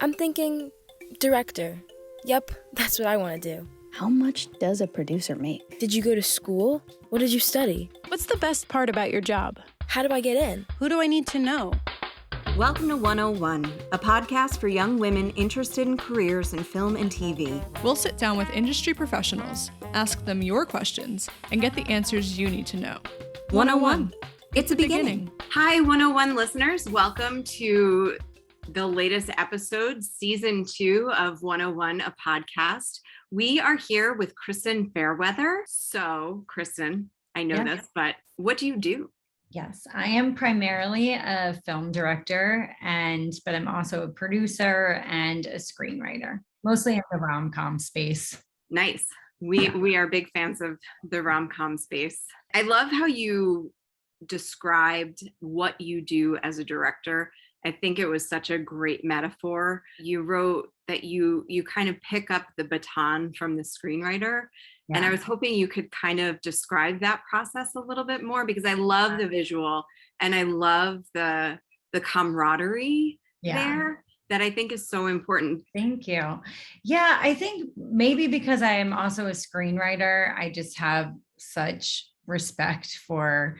I'm thinking director. Yep, that's what I want to do. How much does a producer make? Did you go to school? What did you study? What's the best part about your job? How do I get in? Who do I need to know? Welcome to 101, a podcast for young women interested in careers in film and TV. We'll sit down with industry professionals, ask them your questions, and get the answers you need to know. 101. It's a beginning. Hi, 101 listeners. Welcome to the latest episode, season 2 of 101, a podcast. We are here with Kristin Fairweather. So, Kristin, I know this, but what do you do? Yes, I am primarily a film director, but I'm also a producer and a screenwriter, mostly in the rom-com space. Nice. We are big fans of the rom-com space. I love how you described what you do as a director. I think it was such a great metaphor. You wrote that you kind of pick up the baton from the screenwriter. Yeah. And I was hoping you could kind of describe that process a little bit more, because I love the visual and I love the camaraderie there that I think is so important. Thank you. Yeah, I think maybe because I am also a screenwriter, I just have such respect for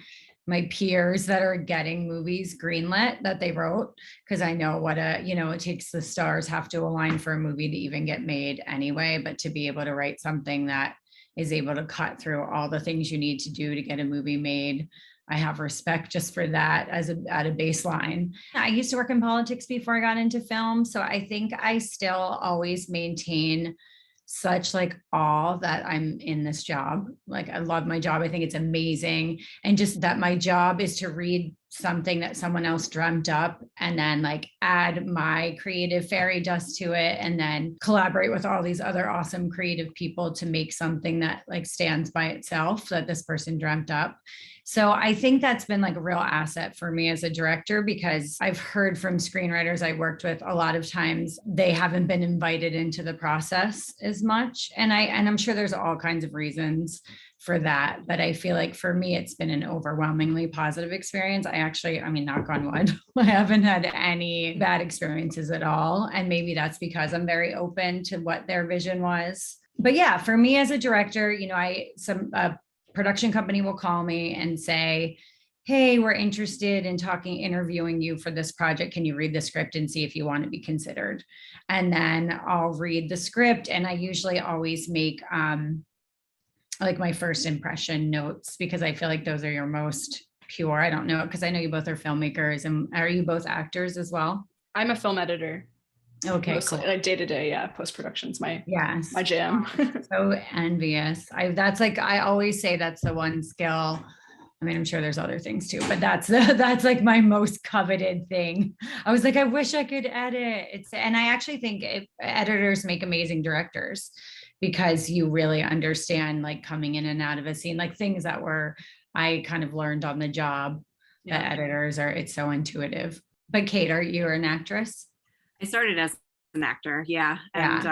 my peers that are getting movies greenlit that they wrote, because I know what it takes. The stars have to align for a movie to even get made anyway, but to be able to write something that is able to cut through all the things you need to do to get a movie made, I have respect just for that at a baseline. I used to work in politics before I got into film, so I think I still always maintain such awe that I'm in this job. I love my job. I think it's amazing. And just that my job is to read something that someone else dreamt up and then add my creative fairy dust to it, and then collaborate with all these other awesome creative people to make something that stands by itself that this person dreamt up. So I think that's been a real asset for me as a director, because I've heard from screenwriters I worked with a lot of times they haven't been invited into the process as much. And I'm sure there's all kinds of reasons for that. But I feel for me, it's been an overwhelmingly positive experience. I mean, knock on wood, I haven't had any bad experiences at all. And maybe that's because I'm very open to what their vision was. But yeah, for me as a director, a production company will call me and say, hey, we're interested in interviewing you for this project. Can you read the script and see if you want to be considered? And then I'll read the script. And I usually always make my first impression notes, because I feel those are your most pure. I don't know, because I know you both are filmmakers. And are you both actors as well? I'm a film editor. Okay, mostly, cool. Day-to-day, post-production's my jam. So envious. I always say that's the one skill. I mean, I'm sure there's other things too, but that's my most coveted thing. I was I wish I could edit. And I actually think editors make amazing directors, because you really understand coming in and out of a scene, things that I kind of learned on the job. Yeah. That editors it's so intuitive. But Kate, you're an actress? I started as an actor, and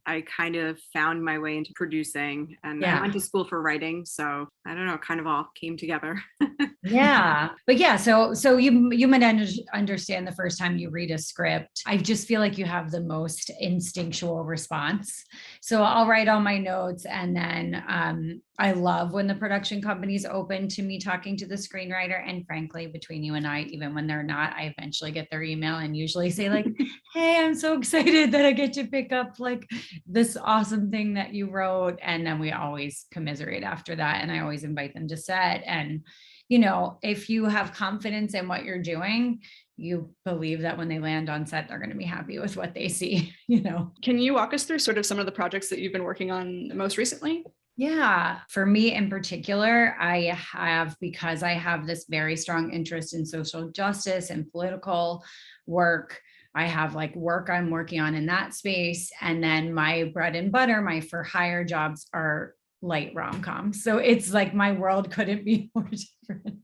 I kind of found my way into producing, and I went to school for writing, so I don't know, it kind of all came together. Yeah, but yeah, so you might understand the first time you read a script. I just feel you have the most instinctual response. So I'll write all my notes, and then I love when the production company's open to me talking to the screenwriter. And frankly, between you and I, even when they're not, I eventually get their email and usually say hey, I'm so excited that I get to pick up this awesome thing that you wrote. And then we always commiserate after that. And I always invite them to set. And, if you have confidence in what you're doing, you believe that when they land on set, they're going to be happy with what they see, Can you walk us through sort of some of the projects that you've been working on most recently? Yeah, for me in particular, because I have this very strong interest in social justice and political work, I have work I'm working on in that space. And then my bread and butter, my for hire jobs are light rom-coms. So it's my world couldn't be more different.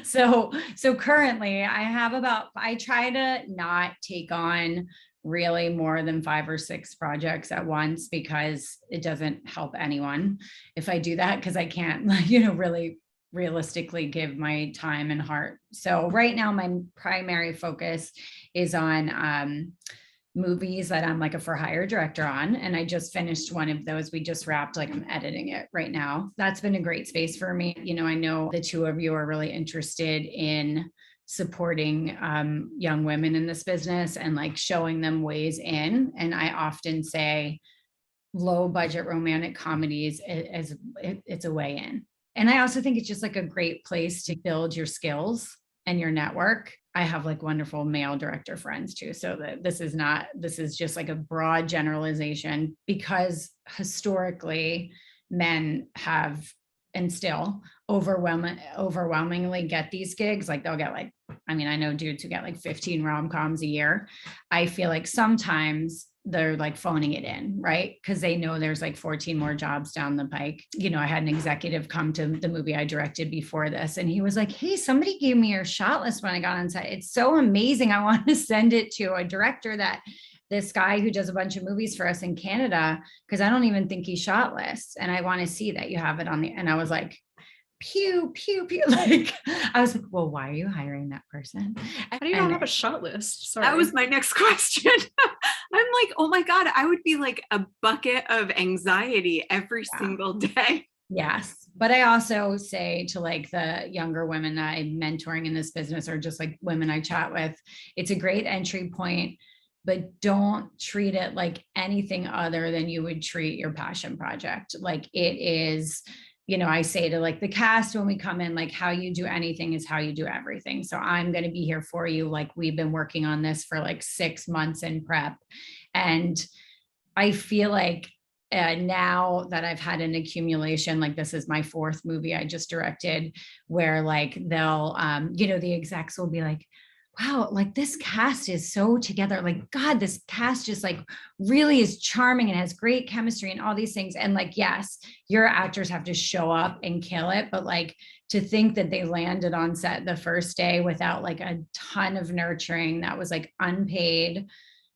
So currently I try to not take on really more than 5 or 6 projects at once, because it doesn't help anyone if I do that, because I can't, really realistically give my time and heart. So right now, my primary focus is on movies that I'm like a for hire director on. And I just finished one of those. We just wrapped, like I'm editing it right now. That's been a great space for me. You know, I know the two of you are really interested in supporting young women in this business and like showing them ways in. And I often say low budget romantic comedies it's a way in. And I also think it's just like a great place to build your skills and your network. I have like wonderful male director friends too. So that this is just like a broad generalization, because historically men have and still overwhelmingly get these gigs. Like they'll get like, I mean, I know dudes who get like 15 rom-coms a year. I feel like sometimes they're like phoning it in, right? Because they know there's like 14 more jobs down the pike. You know, I had an executive come to the movie I directed before this, and he was like, hey, somebody gave me your shot list when I got on set. It's so amazing. I want to send it to a director that this guy who does a bunch of movies for us in Canada, because I don't even think he shot lists. And I want to see that you have it on the, and I was like, pew, pew, pew. Like, I was like, well, why are you hiring that person? How do you not have a shot list? Sorry. That was my next question. I'm like, oh my God, I would be like a bucket of anxiety every single day. Yes. But I also say to like the younger women that I'm mentoring in this business, or just like women I chat with, it's a great entry point, but don't treat it like anything other than you would treat your passion project. Like it is, you know, I say to like the cast when we come in, like how you do anything is how you do everything. So I'm going to be here for you. Like we've been working on this for like 6 months in prep. And I feel like now that I've had an accumulation, like this is my 4th movie I just directed, where like they'll, you know, the execs will be like, wow, like this cast is so together. Like, God, this cast just like really is charming and has great chemistry and all these things. And like, yes, your actors have to show up and kill it. But like to think that they landed on set the first day without like a ton of nurturing that was like unpaid,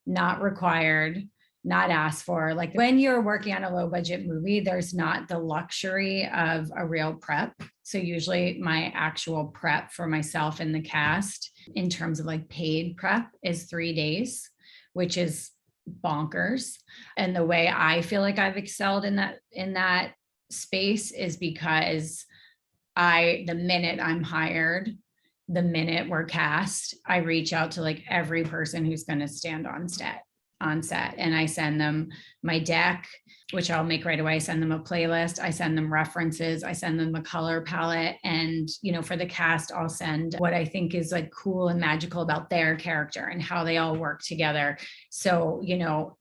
not required, not asked for. Like when you're working on a low budget movie, there's not the luxury of a real prep. So usually my actual prep for myself and the cast in terms of like paid prep is 3 days, which is bonkers. And the way I feel like I've excelled in that space is because the minute I'm hired, the minute we're cast, I reach out to like every person who's going to stand on set, and I send them my deck, which I'll make right away. I send them a playlist. I send them references. I send them a color palette. And, you know, for the cast, I'll send what I think is like cool and magical about their character and how they all work together. So, you know,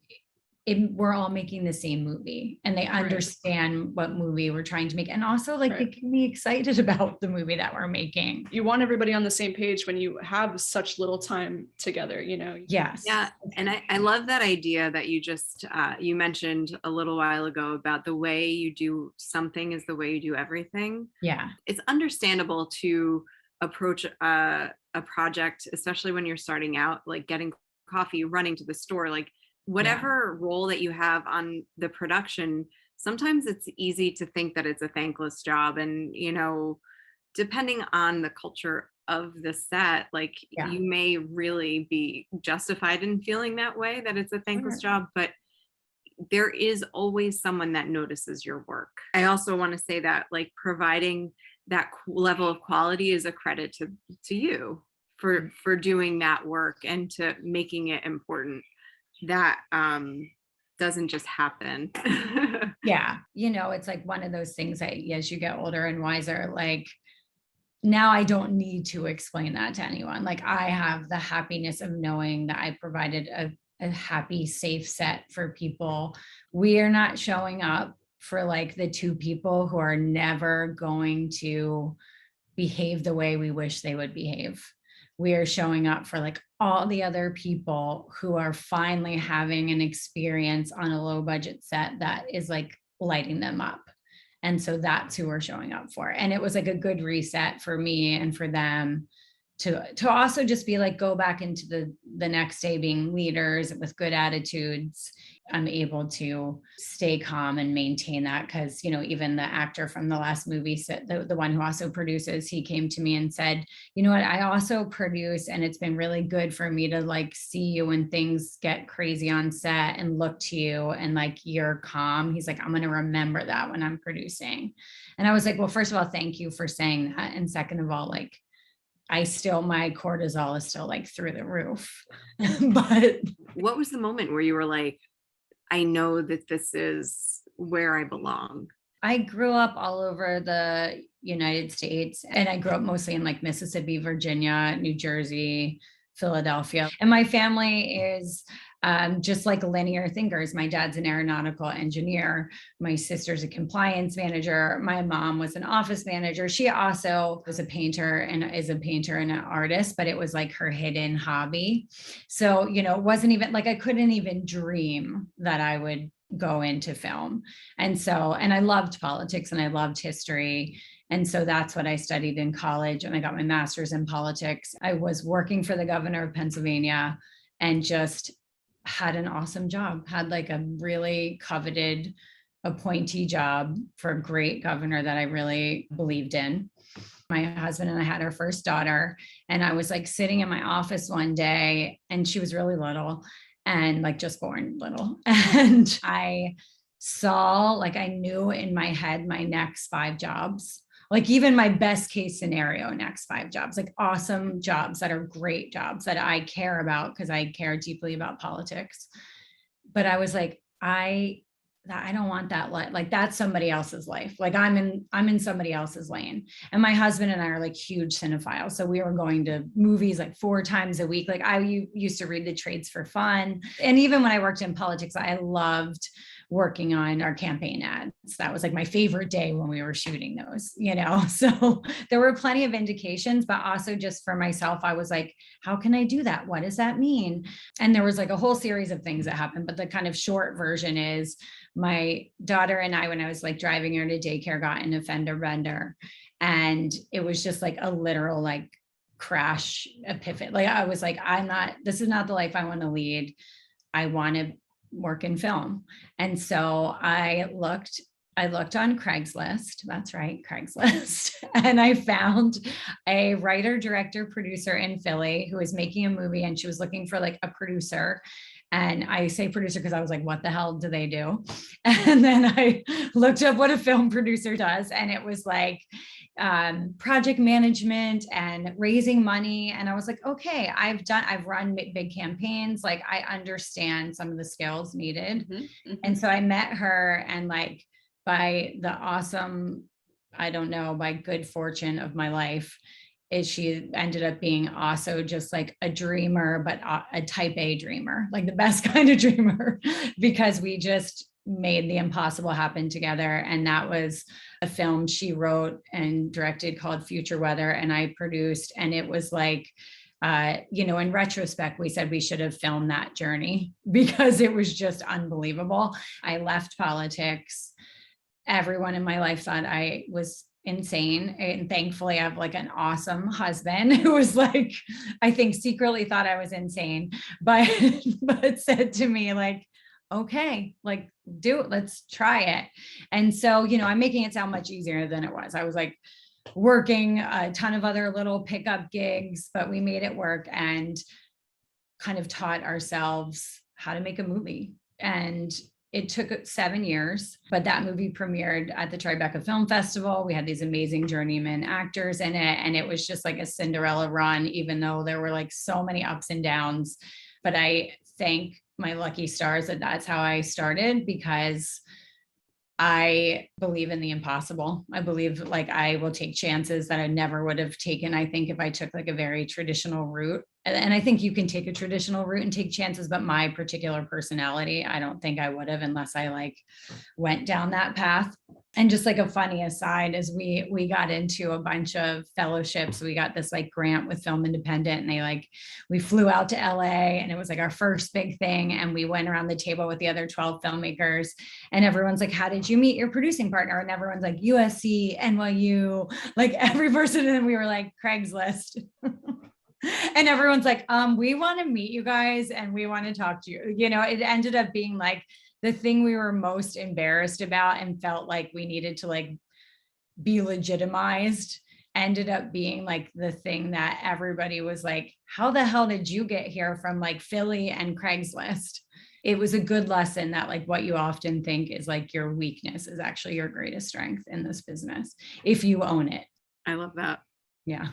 we're all making the same movie, and they understand what movie we're trying to make. And also like they can be excited about the movie that we're making. You want everybody on the same page when you have such little time together, you know? Yes. Yeah. And I love that idea that you just, you mentioned a little while ago about the way you do something is the way you do everything. Yeah. It's understandable to approach a project, especially when you're starting out, like getting coffee, running to the store, like whatever role that you have on the production, sometimes it's easy to think that it's a thankless job. And, you know, depending on the culture of the set, like you may really be justified in feeling that way, that it's a thankless job, but there is always someone that notices your work. I also want to say that like providing that level of quality is a credit to you for doing that work and to making it important. That doesn't just happen. Yeah. You know, it's like one of those things that as you get older and wiser, like now I don't need to explain that to anyone. Like I have the happiness of knowing that I provided a happy, safe set for people. We are not showing up for like the 2 people who are never going to behave the way we wish they would behave. We are showing up for like all the other people who are finally having an experience on a low budget set that is like lighting them up. And so that's who we're showing up for. And it was like a good reset for me and for them to also just be like, go back into the next day being leaders with good attitudes. I'm able to stay calm and maintain that because, even the actor from the last movie said, the one who also produces, he came to me and said, you know what, I also produce, and it's been really good for me to like see you when things get crazy on set and look to you and like you're calm. He's like, I'm going to remember that when I'm producing. And I was like, well, first of all, thank you for saying that. And second of all, like, my cortisol is still like through the roof. But what was the moment where you were like, I know that this is where I belong? I grew up all over the United States, and I grew up mostly in like Mississippi, Virginia, New Jersey, Philadelphia. And my family is just like linear thinkers. My dad's an aeronautical engineer. My sister's a compliance manager. My mom was an office manager. She also was a painter and is a painter and an artist, but it was like her hidden hobby. So, it wasn't even like I couldn't even dream that I would go into film. And I loved politics and I loved history. And so that's what I studied in college. And I got my master's in politics. I was working for the governor of Pennsylvania and just had an awesome job, had like a really coveted appointee job for a great governor that I really believed in. My husband and I had our first daughter, and I was like sitting in my office one day, and she was really little and like just born little. And I saw, like, I knew in my head my next 5 jobs, like even my best case scenario, next 5 jobs, like awesome jobs that are great jobs that I care about because I care deeply about politics. But I was like, I don't want that. Like that's somebody else's life. Like I'm in somebody else's lane. And my husband and I are like huge cinephiles. So we were going to movies like 4 times a week. Like I used to read the trades for fun. And even when I worked in politics, I loved working on our campaign ads. That was like my favorite day when we were shooting those, so there were plenty of indications, but also just for myself, I was like, how can I do that? What does that mean? And there was like a whole series of things that happened, but the kind of short version is my daughter and I, when I was like driving her to daycare, got in a fender bender, and it was just like a literal like crash epiphany. Like I was like, this is not the life I want to lead. I want to work in film. And so I looked on Craigslist. That's right, Craigslist. And I found a writer, director, producer in Philly who was making a movie, and she was looking for like a producer. And I say producer because I was like, what the hell do they do? And then I looked up what a film producer does. And it was like project management and raising money. And I was like, okay, I've run big campaigns. Like I understand some of the skills needed. Mm-hmm, mm-hmm. And so I met her, and like by the awesome, by good fortune of my life, she ended up being also just like a dreamer, but a type A dreamer, like the best kind of dreamer, because we just made the impossible happen together. And that was a film she wrote and directed called Future Weather, and I produced. And it was like, in retrospect, we said we should have filmed that journey because it was just unbelievable. I left politics. Everyone in my life thought I was insane. And thankfully I have like an awesome husband who was like, I think secretly thought I was insane, but said to me like, okay, like do it, let's try it. And so, I'm making it sound much easier than it was. I was like working a ton of other little pickup gigs, but we made it work and kind of taught ourselves how to make a movie. And it took 7 years, but that movie premiered at the Tribeca Film Festival. We had these amazing journeyman actors in it, and it was just like a Cinderella run, even though there were like so many ups and downs. But I thank my lucky stars that that's how I started, because I believe in the impossible. I believe like I will take chances that I never would have taken, I think, if I took like a very traditional route. And I think you can take a traditional route and take chances, but my particular personality, I don't think I would have unless I like went down that path. And just like a funny aside is we got into a bunch of fellowships. We got this like grant with Film Independent, and we flew out to LA, and it was like our first big thing. And we went around the table with the other 12 filmmakers, and everyone's like, how did you meet your producing partner? And everyone's like USC, NYU, like every person. And then we were like Craigslist. And everyone's like, we want to meet you guys and we want to talk to you. You know, it ended up being like the thing we were most embarrassed about and felt like we needed to like be legitimized, ended up being like the thing that everybody was like, how the hell did you get here from like Philly and Craigslist? It was a good lesson that like what you often think is like your weakness is actually your greatest strength in this business if you own it. I love that. Yeah.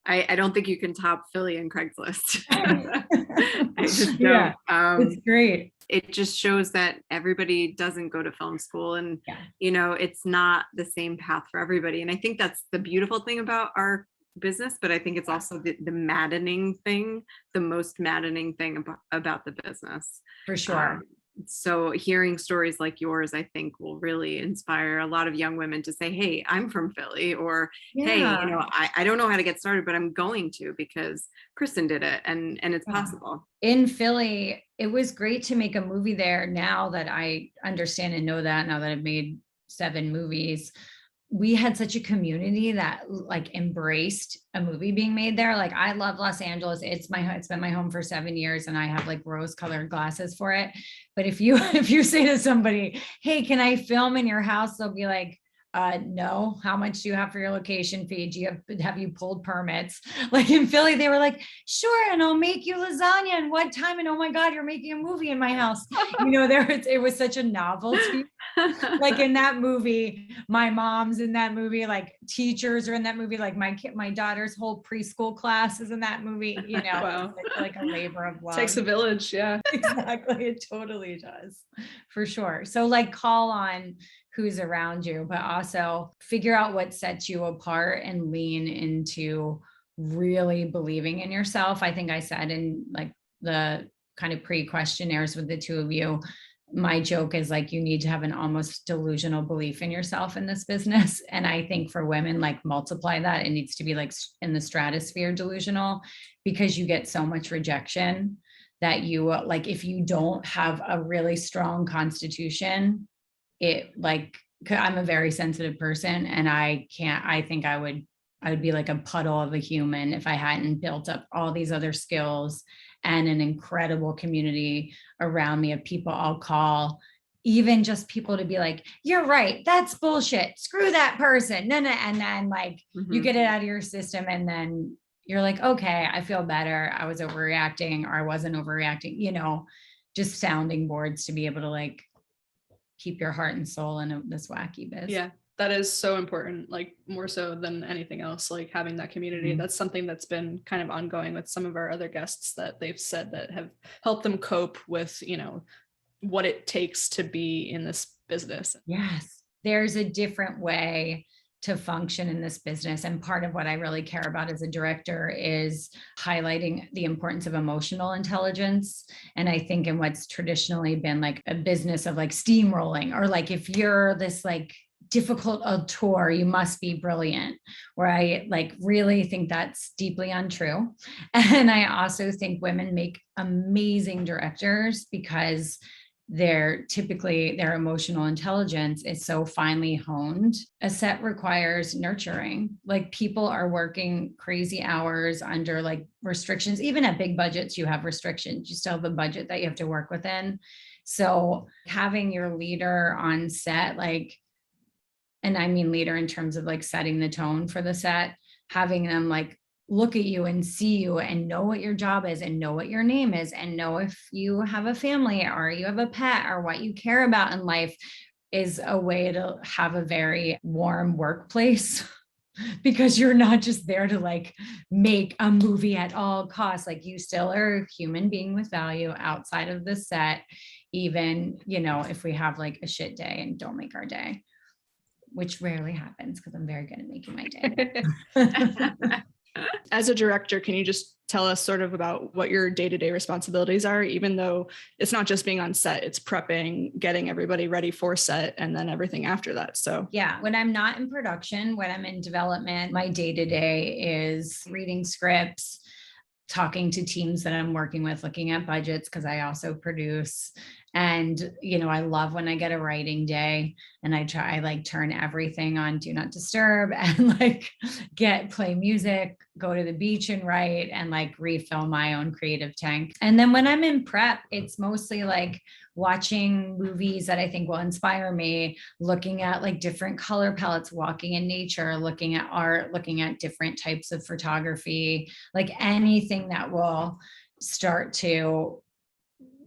I don't think you can top Philly and Craigslist. I just don't. Yeah, it's great. It just shows that everybody doesn't go to film school, and Yeah. you know, it's not the same path for everybody. And I think that's the beautiful thing about our business, but I think it's also the maddening thing, the most maddening thing about the business. For sure. So hearing stories like yours, I think will really inspire a lot of young women to say, hey, I'm from Philly, or hey, you know, I don't know how to get started, but I'm going to because Kristin did it, and it's possible. In Philly, it was great to make a movie there. Now that I understand and know that, now that I've made 7 movies, we had such a community that like embraced a movie being made there. Like I love Los Angeles. It's been my home for 7 years and I have like rose colored glasses for it. But if you say to somebody, hey, can I film in your house? They'll be like, no, how much do you have for your location fee? Have you pulled permits? Like in Philly, they were like, sure. And I'll make you lasagna and what time? And oh my God, you're making a movie in my house. You know, it was such a novelty. Like in that movie, my mom's in that movie, like teachers are in that movie. Like my daughter's whole preschool class is in that movie, you know, Wow. It's like a labor of love. Takes a village. Yeah. Exactly. It totally does, for sure. So like call on who's around you, but also figure out what sets you apart and lean into really believing in yourself. I think I said in like the kind of pre-questionnaires with the 2 of you, my joke is like, you need to have an almost delusional belief in yourself in this business. And I think for women, like multiply that, it needs to be like in the stratosphere delusional, because you get so much rejection that you like, if you don't have a really strong constitution, it like, I'm a very sensitive person and I think I would be like a puddle of a human if I hadn't built up all these other skills and an incredible community around me of people I'll call, even just people to be like, you're right, that's bullshit, screw that person, no, and then like you get it out of your system and then you're like, okay, I feel better, I was overreacting or I wasn't overreacting, you know, just sounding boards to be able to like keep your heart and soul in this wacky biz. Yeah, that is so important, like more so than anything else, like having that community. That's something that's been kind of ongoing with some of our other guests that they've said that have helped them cope with, you know, what it takes to be in this business. Yes, there's a different way to function in this business. And part of what I really care about as a director is highlighting the importance of emotional intelligence. And I think in what's traditionally been like a business of like steamrolling, or like if you're this like difficult auteur, you must be brilliant, where I like really think that's deeply untrue. And I also think women make amazing directors because their emotional intelligence is so finely honed. A set requires nurturing. Like people are working crazy hours under like restrictions. Even at big budgets, you have restrictions. You still have a budget that you have to work within. So having your leader on set, like, and I mean leader in terms of like setting the tone for the set, having them like look at you and see you and know what your job is and know what your name is and know if you have a family or you have a pet or what you care about in life, is a way to have a very warm workplace. Because you're not just there to like make a movie at all costs. Like you still are a human being with value outside of the set, even, you know, if we have like a shit day and don't make our day, which rarely happens because I'm very good at making my day. As a director, can you just tell us sort of about what your day-to-day responsibilities are, even though it's not just being on set, it's prepping, getting everybody ready for set, and then everything after that. So yeah, when I'm not in production, when I'm in development, my day-to-day is reading scripts, talking to teams that I'm working with, looking at budgets, because I also produce, And, I love when I get a writing day and I like turn everything on do not disturb and like play music, go to the beach and write and like refill my own creative tank. And then when I'm in prep, it's mostly like watching movies that I think will inspire me, looking at like different color palettes, walking in nature, looking at art, looking at different types of photography, like anything that will start to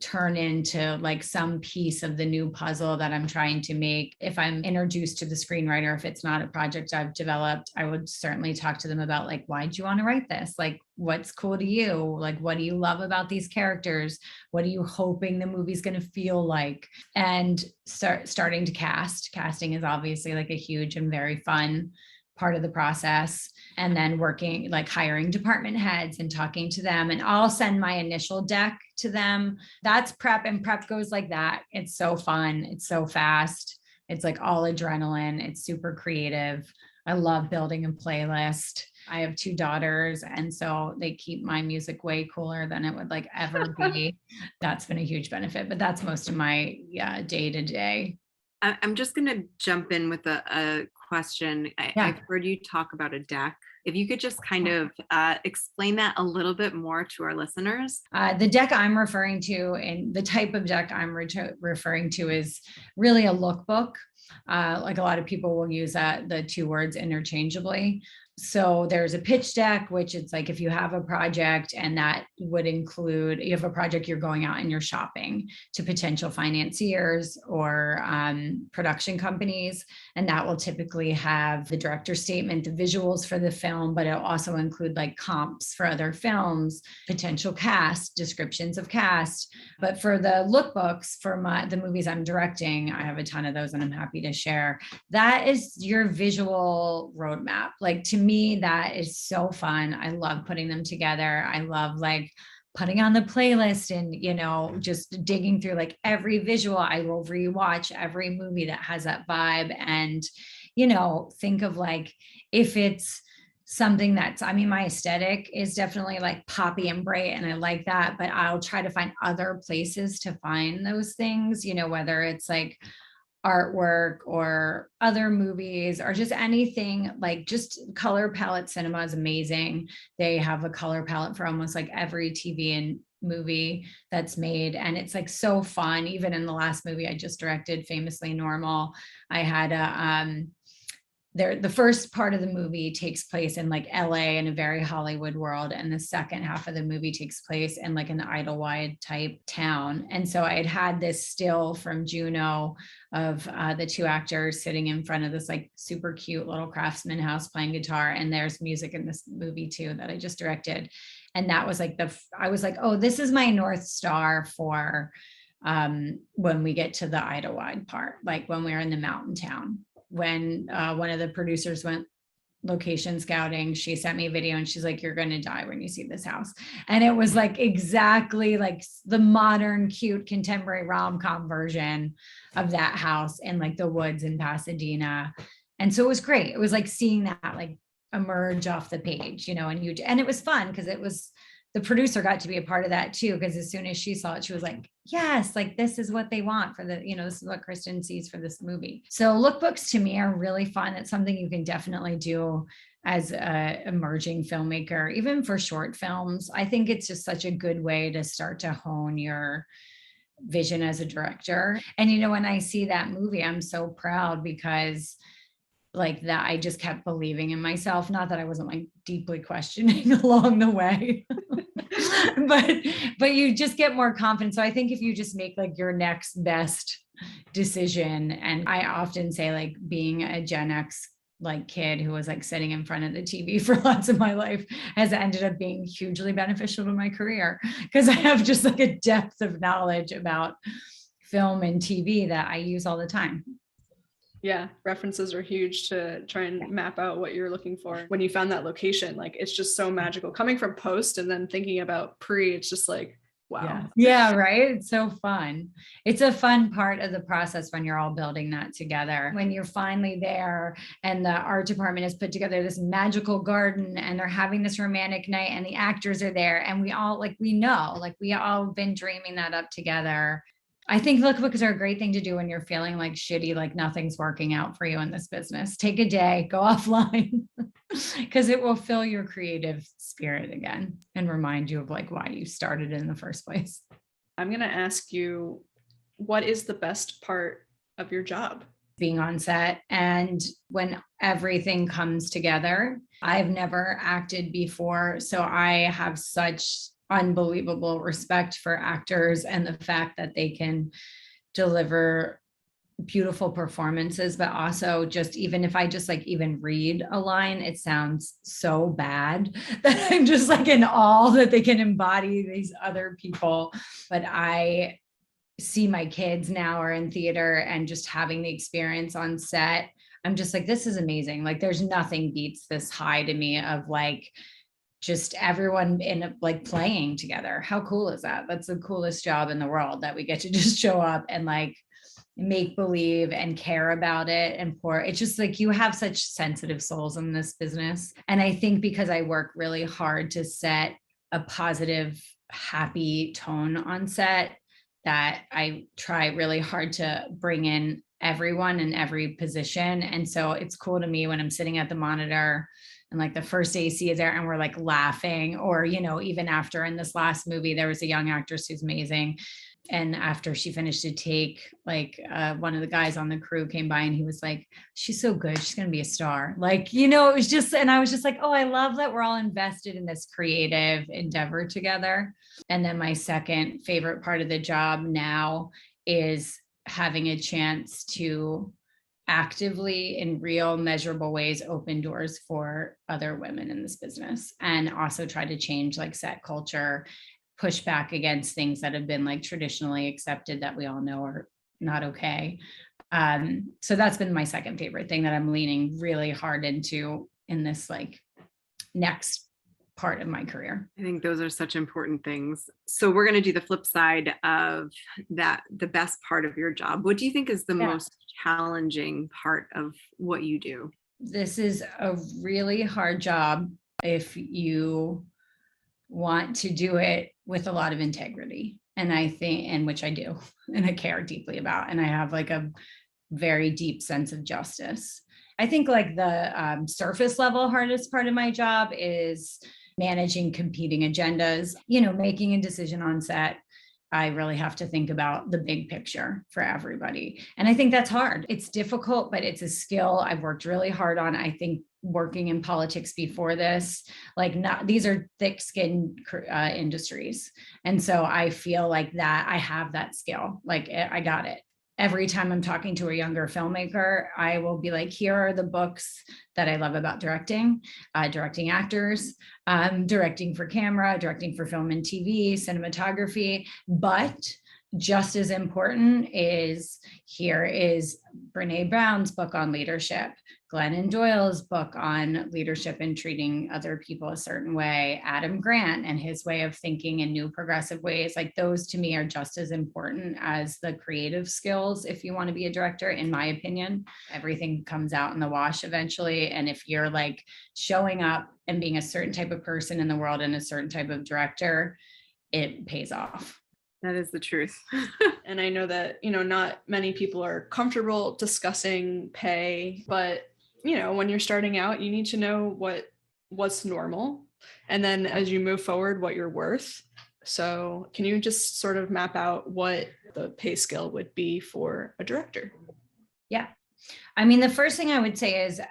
turn into like some piece of the new puzzle that I'm trying to make. If I'm introduced to the screenwriter, if it's not a project I've developed, I would certainly talk to them about like, why'd you want to write this? Like, what's cool to you? Like, what do you love about these characters? What are you hoping the movie's going to feel like? And starting to cast. Casting is obviously like a huge and very fun part of the process. And then working, like hiring department heads and talking to them. And I'll send my initial deck to them. That's prep, and prep goes like that. It's so fun. It's so fast. It's like all adrenaline. It's super creative. I love building a playlist. I have 2 daughters, and so they keep my music way cooler than it would like ever be. That's been a huge benefit, but that's most of my day to day. I'm just going to jump in with a question. I've heard you talk about a deck. If you could just kind of explain that a little bit more to our listeners. The deck I'm referring to, and the type of deck I'm referring to, is really a lookbook. Like a lot of people will use the 2 words interchangeably. So there's a pitch deck, which it's like if you have a project, and that would include, you have a project, you're going out and you're shopping to potential financiers or production companies. And that will typically have the director's statement, the visuals for the film, but it'll also include like comps for other films, potential cast, descriptions of cast. But for the lookbooks for the movies I'm directing, I have a ton of those and I'm happy to share. That is your visual roadmap. Like, to me, that is so fun. I love putting them together. I love like putting on the playlist and, just digging through like every visual. I will rewatch every movie that has that vibe and, think of like, if it's something that's, my aesthetic is definitely like poppy and bright and I like that, but I'll try to find other places to find those things, whether it's like artwork or other movies or just anything, like just color palette cinema is amazing. They have a color palette for almost like every TV and movie that's made, and it's like so fun. Even in the last movie I just directed, Famously Normal, I had the first part of the movie takes place in like LA in a very Hollywood world. And the second half of the movie takes place in like an Idlewild type town. And so I had this still from Juno of the 2 actors sitting in front of this like super cute little craftsman house playing guitar. And there's music in this movie too that I just directed. And that was like I was like, oh, this is my North Star for when we get to the Idlewild part, like when we're in the mountain town. When one of the producers went location scouting, she sent me a video and she's like, you're going to die when you see this house. And it was like exactly like the modern, cute, contemporary rom-com version of that house in like the woods in Pasadena. And so it was great. It was like seeing that like emerge off the page, and it was fun because it was, the producer got to be a part of that too, because as soon as she saw it, she was like, yes, like this is what they want for the, this is what Kristin sees for this movie. So lookbooks to me are really fun. It's something you can definitely do as a emerging filmmaker, even for short films. I think it's just such a good way to start to hone your vision as a director. And, when I see that movie, I'm so proud because like that, I just kept believing in myself. Not that I wasn't like deeply questioning along the way, but you just get more confident. So I think if you just make like your next best decision, and I often say like being a Gen X like kid who was like sitting in front of the TV for lots of my life has ended up being hugely beneficial to my career because I have just like a depth of knowledge about film and TV that I use all the time. Yeah, references are huge to try and map out what you're looking for. When you found that location, like it's just so magical. Coming from post and then thinking about pre, it's just like, wow. Yeah, right. It's so fun. It's a fun part of the process when you're all building that together. When you're finally there and the art department has put together this magical garden and they're having this romantic night and the actors are there and we all been dreaming that up together. I think lookbooks are a great thing to do when you're feeling like shitty, like nothing's working out for you in this business. Take a day, go offline, because it will fill your creative spirit again and remind you of like why you started in the first place. I'm going to ask you, what is the best part of your job? Being on set and when everything comes together. I've never acted before, so I have such unbelievable respect for actors and the fact that they can deliver beautiful performances, but also just even if I just like even read a line, it sounds so bad that I'm just like in awe that they can embody these other people. But I see my kids now are in theater and just having the experience on set. I'm just like, this is amazing. Like there's nothing beats this high to me of like just everyone in like playing together. How cool is that? That's the coolest job in the world, that we get to just show up and like make believe and care about it and pour. It's just like you have such sensitive souls in this business. And I think because I work really hard to set a positive, happy tone on set, that I try really hard to bring in everyone in every position. And so it's cool to me when I'm sitting at the monitor and like the first AC is there and we're like laughing, or, you know, even after in this last movie, there was a young actress who's amazing. And after she finished a take, like one of the guys on the crew came by and he was like, she's so good, she's going to be a star. Like, you know, it was just, and I was just like, oh, I love that we're all invested in this creative endeavor together. And then my second favorite part of the job now is having a chance to actively in real measurable ways open doors for other women in this business, and also try to change like set culture, push back against things that have been like traditionally accepted that we all know are not okay. So that's been my second favorite thing that I'm leaning really hard into in this like next part of my career. I think those are such important things. So we're going to do the flip side of that, the best part of your job. What do you think is the most challenging part of what you do? This is a really hard job if you want to do it with a lot of integrity. And I think, and which I do, and I care deeply about, and I have like a very deep sense of justice. I think like the surface level hardest part of my job is managing competing agendas, you know, making a decision on set. I really have to think about the big picture for everybody. And I think that's hard. It's difficult, but it's a skill I've worked really hard on. I think working in politics before this, like not, these are thick-skinned industries. And so I feel like that I have that skill, like I got it. Every time I'm talking to a younger filmmaker, I will be like, here are the books that I love about directing, directing actors, directing for camera, directing for film and TV, cinematography. But just as important is, here is Brene Brown's book on leadership, Glennon Doyle's book on leadership and treating other people a certain way, Adam Grant and his way of thinking in new progressive ways. Like those to me are just as important as the creative skills if you want to be a director, in my opinion. Everything comes out in the wash eventually. And if you're like showing up and being a certain type of person in the world and a certain type of director, it pays off. That is the truth. And I know that, you know, not many people are comfortable discussing pay, but you know, when you're starting out, you need to know what's normal. And then as you move forward, what you're worth. So can you just sort of map out what the pay scale would be for a director? Yeah. I mean, the first thing I would say is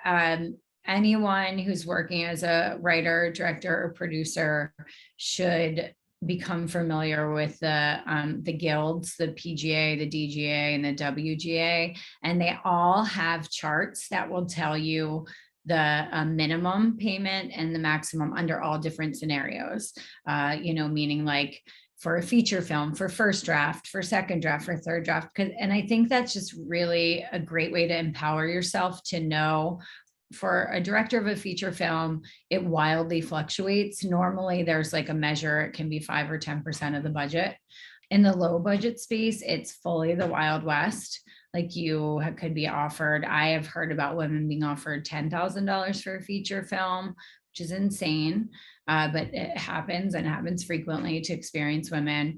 anyone who's working as a writer, director, or producer should become familiar with the guilds, the PGA, the DGA, and the WGA, and they all have charts that will tell you the minimum payment and the maximum under all different scenarios. You know, meaning like for a feature film, for first draft, for second draft, for third draft. And I think that's just really a great way to empower yourself to know. For a director of a feature film, it wildly fluctuates. Normally there's like a measure, it can be 5 or 10% of the budget. In the low budget space, it's fully the Wild West. Like you could be offered, I have heard about women being offered $10,000 for a feature film, which is insane. But it happens, and it happens frequently to experienced women.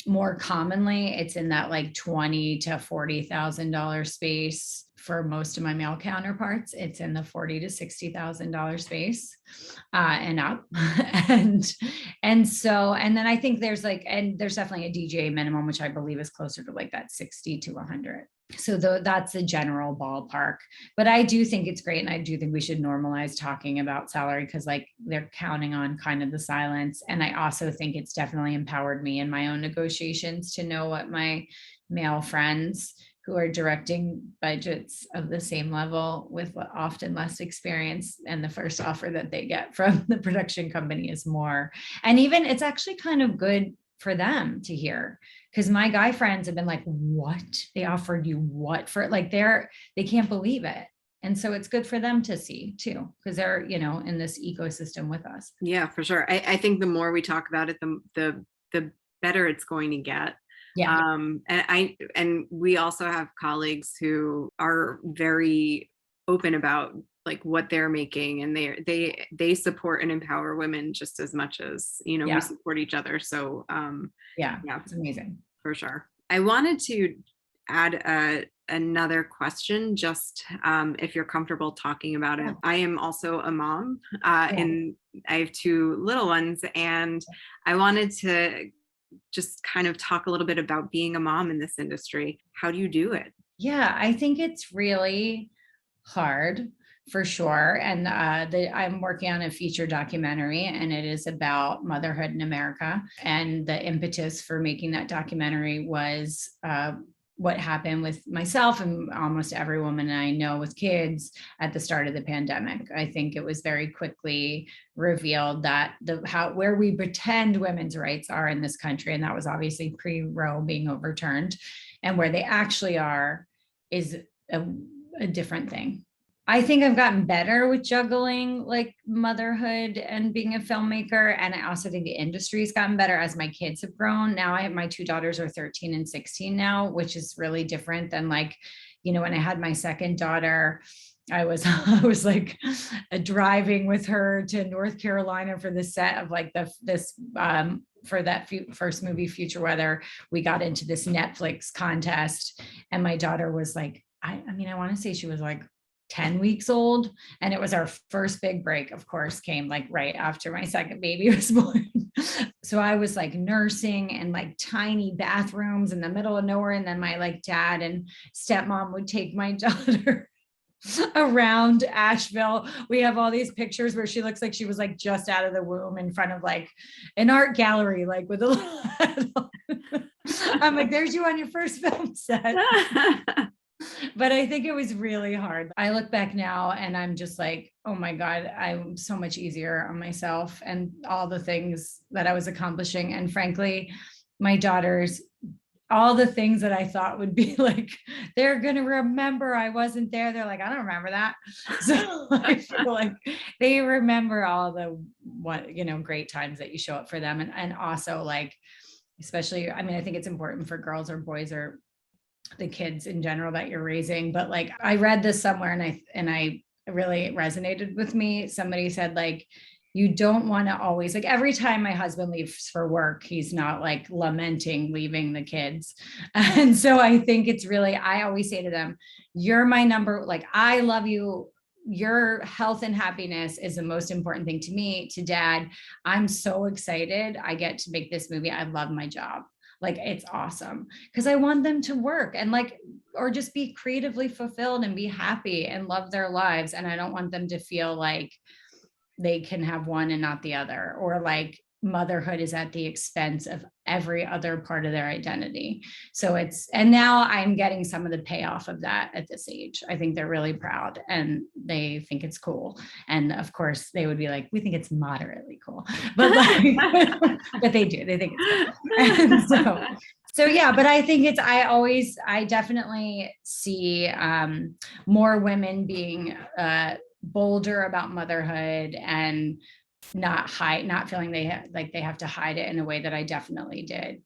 more commonly, it's in that like $20,000 to $40,000 space. For most of my male counterparts, it's in the $40,000 to $60,000 space and up. and then I think there's definitely a DJ minimum, which I believe is closer to like that 60 to 100. So that's the general ballpark. But I do think it's great. And I do think we should normalize talking about salary, because like they're counting on kind of the silence. And I also think it's definitely empowered me in my own negotiations to know what my male friends who are directing budgets of the same level with often less experience, and the first offer that they get from the production company is more. And even it's actually kind of good for them to hear, because my guy friends have been like, what? They offered you what for? Like they can't believe it. And so it's good for them to see too, because they're, in this ecosystem with us. Yeah, for sure. I think the more we talk about it, the better it's going to get. Yeah. And we also have colleagues who are very open about like what they're making, and they support and empower women just as much as, we support each other. So yeah, it's amazing. For sure. I wanted to add another question, just if you're comfortable talking about it. I am also a mom, and I have 2 little ones, and I wanted to just kind of talk a little bit about being a mom in this industry. How do you do it? Yeah, I think it's really hard for sure. And I'm working on a feature documentary, and it is about motherhood in America. And the impetus for making that documentary was what happened with myself and almost every woman I know with kids at the start of the pandemic. I think it was very quickly revealed that where we pretend women's rights are in this country, and that was obviously pre-Roe being overturned, and where they actually are is a different thing. I think I've gotten better with juggling like motherhood and being a filmmaker. And I also think the industry's gotten better as my kids have grown. Now I have my 2 daughters are 13 and 16 now, which is really different than like, when I had my second daughter, I was like driving with her to North Carolina for the set of like for that first movie, Future Weather. We got into this Netflix contest, and my daughter was like, I want to say she was like 10 weeks old. And it was our first big break, of course, came like right after my second baby was born. So I was like nursing in like tiny bathrooms in the middle of nowhere. And then my like dad and stepmom would take my daughter around Asheville. We have all these pictures where she looks like she was like just out of the womb in front of like an art gallery, like with a little I'm like, there's you on your first film set. But I think it was really hard. I look back now and I'm just like, oh my God, I'm so much easier on myself and all the things that I was accomplishing. And frankly, my daughters, all the things that I thought would be like, they're going to remember I wasn't there. They're like, I don't remember that. So I feel like they remember all the great times that you show up for them. And also like, especially, I think it's important for girls or boys or the kids in general that you're raising. But like, I read this somewhere and I really resonated with me. Somebody said like, you don't want to always, like every time my husband leaves for work, he's not like lamenting leaving the kids. And so I think it's really, I always say to them, you're my number, like, I love you. Your health and happiness is the most important thing to me, to dad. I'm so excited I get to make this movie. I love my job. Like, it's awesome because I want them to work and like, or just be creatively fulfilled and be happy and love their lives. And I don't want them to feel like they can have one and not the other, or like motherhood is at the expense of every other part of their identity. So and now I'm getting some of the payoff of that at this age. I think they're really proud and they think it's cool. And of course they would be like, we think it's moderately cool, but like, but they do, they think it's cool. And so yeah, but I think I definitely see more women being bolder about motherhood and not feeling they have to hide it in a way that I definitely did,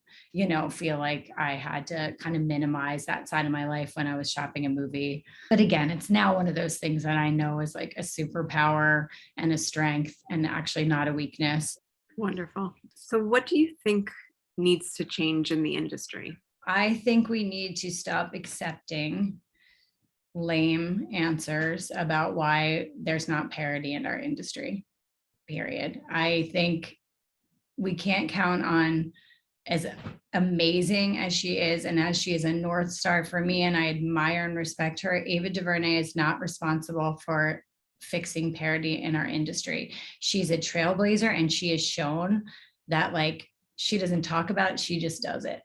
feel like I had to kind of minimize that side of my life when I was shopping a movie. But again, it's now one of those things that I know is like a superpower and a strength and actually not a weakness. Wonderful. So what do you think needs to change in the industry? I think we need to stop accepting lame answers about why there's not parity in our industry, period. I think we can't count on, as amazing as she is, and as she is a North Star for me, and I admire and respect her, Ava DuVernay is not responsible for fixing parity in our industry. She's a trailblazer, and she has shown that, like, she doesn't talk about it, she just does it.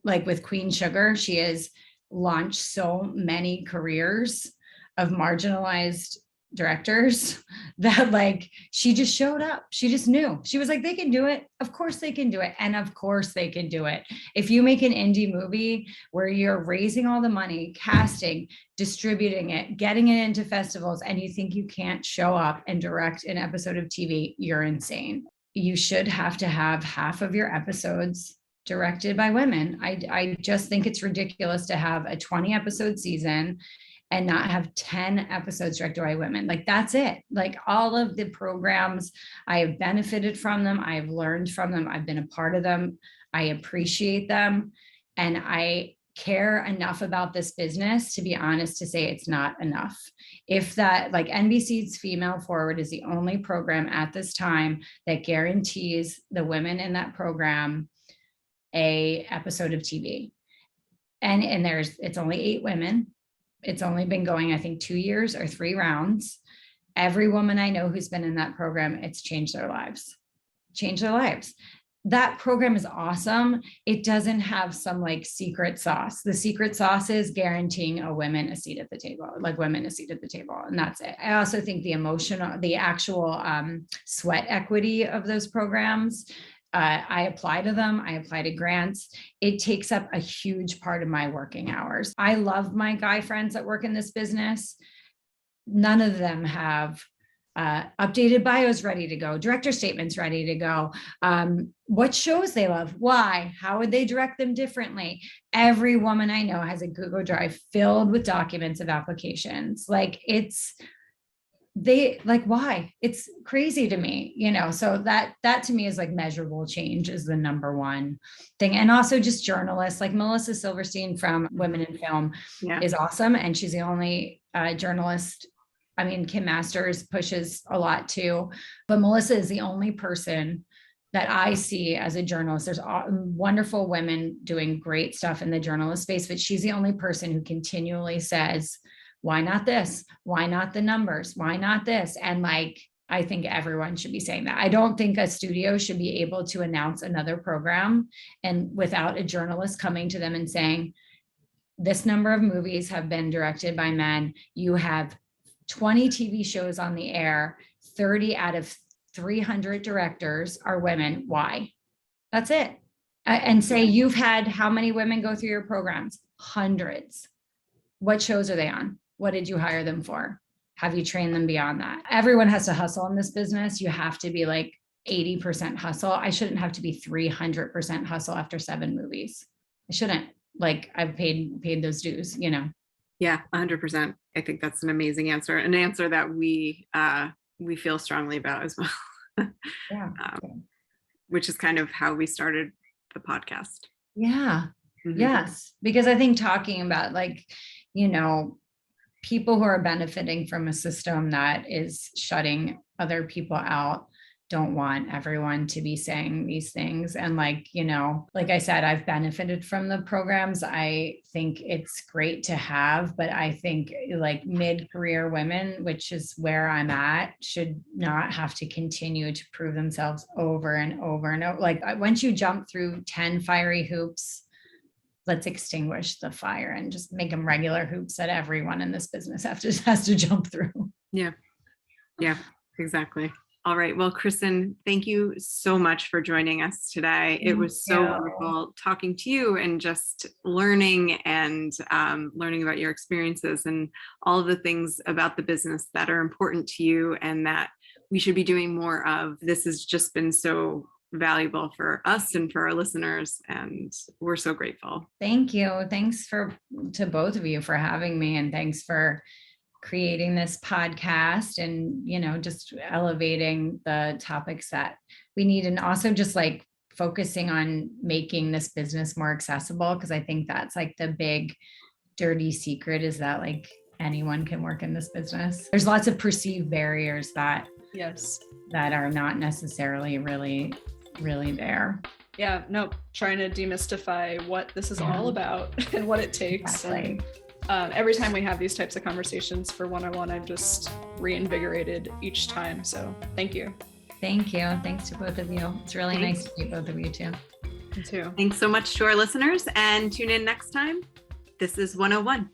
Like with Queen Sugar, she has launched so many careers of marginalized directors that, like, she just showed up. She just knew. She was like, they can do it. Of course they can do it. And of course they can do it. If you make an indie movie where you're raising all the money, casting, distributing it, getting it into festivals, and you think you can't show up and direct an episode of TV, you're insane. You should have to have half of your episodes directed by women. I just think it's ridiculous to have a 20 episode season and not have 10 episodes directed by women. Like, that's it. Like, all of the programs, I have benefited from them. I have learned from them. I've been a part of them. I appreciate them. And I care enough about this business to be honest to say it's not enough. If that, like, NBC's Female Forward is the only program at this time that guarantees the women in that program a episode of TV. And it's only 8 women. It's only been going, I think, 2 years or 3 rounds. Every woman I know who's been in that program, it's changed their lives. That program is awesome. It doesn't have some, like, secret sauce. The secret sauce is guaranteeing women a seat at the table. And that's it. I also think the actual sweat equity of those programs, I apply to them. I apply to grants. It takes up a huge part of my working hours. I love my guy friends that work in this business. None of them have updated bios ready to go, director statements ready to go, what shows they love, why, how would they direct them differently. Every woman I know has a Google Drive filled with documents of applications. Why? It's crazy to me, so that to me is like measurable change is the number one thing. And also just journalists like Melissa Silverstein from Women in Film is awesome. And she's the only journalist. I mean, Kim Masters pushes a lot too, but Melissa is the only person that I see as a journalist. There's wonderful women doing great stuff in the journalist space, but she's the only person who continually says, why not this? Why not the numbers? Why not this? And I think everyone should be saying that. I don't think a studio should be able to announce another program and without a journalist coming to them and saying, this number of movies have been directed by men. You have 20 TV shows on the air, 30 out of 300 directors are women. Why? That's it. And say, you've had how many women go through your programs? Hundreds. What shows are they on? What did you hire them for? Have you trained them beyond that? Everyone has to hustle in this business. You have to be like 80% hustle. I shouldn't have to be 300% hustle after 7 movies. I shouldn't. I've paid those dues, Yeah, 100%. I think that's an amazing answer, an answer that we feel strongly about as well. Yeah. Which is kind of how we started the podcast. Yeah. Mm-hmm. Yes. Because I think talking about people who are benefiting from a system that is shutting other people out don't want everyone to be saying these things. And like I said, I've benefited from the programs. I think it's great to have, but I think mid-career women, which is where I'm at, should not have to continue to prove themselves over and over and over. Once you jump through 10 fiery hoops, let's extinguish the fire and just make them regular hoops that everyone in this business has to jump through. Yeah, exactly. All right. Well, Kristin, thank you so much for joining us today. It was so wonderful talking to you and just learning about your experiences and all of the things about the business that are important to you and that we should be doing more of. This has just been so valuable for us and for our listeners, and we're so grateful. Thank you. Thanks to both of you for having me, and thanks for creating this podcast and just elevating the topics that we need, and also just focusing on making this business more accessible, because I think that's like the big dirty secret, is that like anyone can work in this business. There's lots of perceived barriers that Yes. that are not necessarily really there. Yeah, no, trying to demystify what this is all about and what it takes. Exactly. And every time we have these types of conversations for one-on-one, I'm just reinvigorated each time. So thank you. Thank you. Thanks to both of you. It's really nice to meet both of you too. You too. Thanks so much to our listeners, and tune in next time. This is 101.